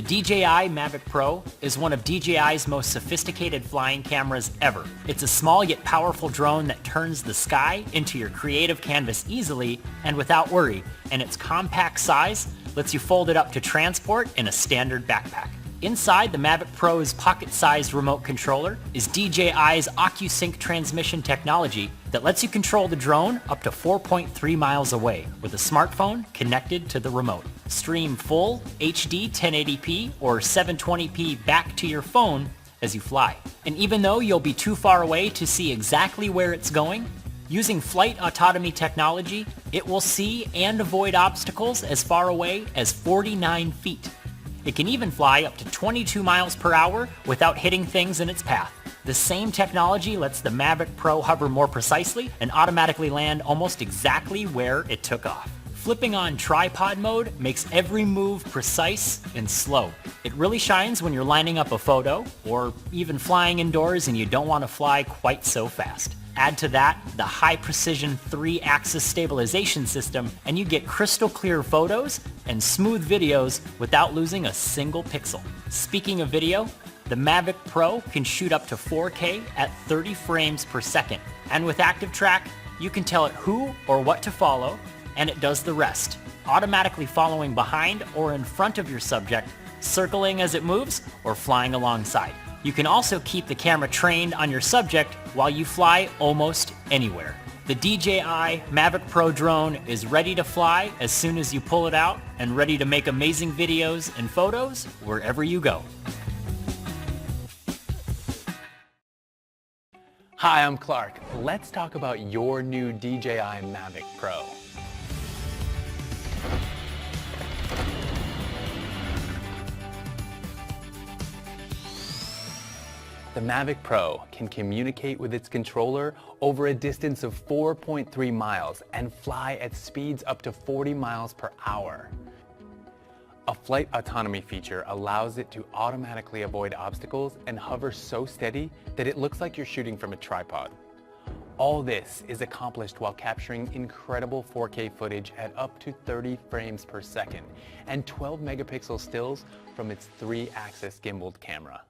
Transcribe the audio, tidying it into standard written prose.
The DJI Mavic Pro is one of DJI's most sophisticated flying cameras ever. It's a small yet powerful drone that turns the sky into your creative canvas easily and without worry, and its compact size lets you fold it up to transport in a standard backpack. Inside the Mavic Pro's pocket-sized remote controller is DJI's OcuSync transmission technology that lets you control the drone up to 4.3 miles away with a smartphone connected to the remote. Stream full HD 1080p or 720p back to your phone as you fly. And even though you'll be too far away to see exactly where it's going, using flight autonomy technology, it will see and avoid obstacles as far away as 49 feet. It can even fly up to 22 miles per hour without hitting things in its path. The same technology lets the Mavic Pro hover more precisely and automatically land almost exactly where it took off. Flipping on tripod mode makes every move precise and slow. It really shines when you're lining up a photo or even flying indoors and you don't want to fly quite so fast. Add to that the high-precision 3-axis stabilization system and you get crystal clear photos and smooth videos without losing a single pixel. Speaking of video, the Mavic Pro can shoot up to 4K at 30 frames per second. And with Active Track, you can tell it who or what to follow, and it does the rest, automatically following behind or in front of your subject, circling as it moves, or flying alongside. You can also keep the camera trained on your subject while you fly almost anywhere. The DJI Mavic Pro drone is ready to fly as soon as you pull it out and ready to make amazing videos and photos wherever you go. Hi, I'm Clark. Let's talk about your new DJI Mavic Pro. The Mavic Pro can communicate with its controller over a distance of 4.3 miles and fly at speeds up to 40 miles per hour. A flight autonomy feature allows it to automatically avoid obstacles and hover so steady that it looks like you're shooting from a tripod. All this is accomplished while capturing incredible 4K footage at up to 30 frames per second and 12 megapixel stills from its 3-axis gimbaled camera.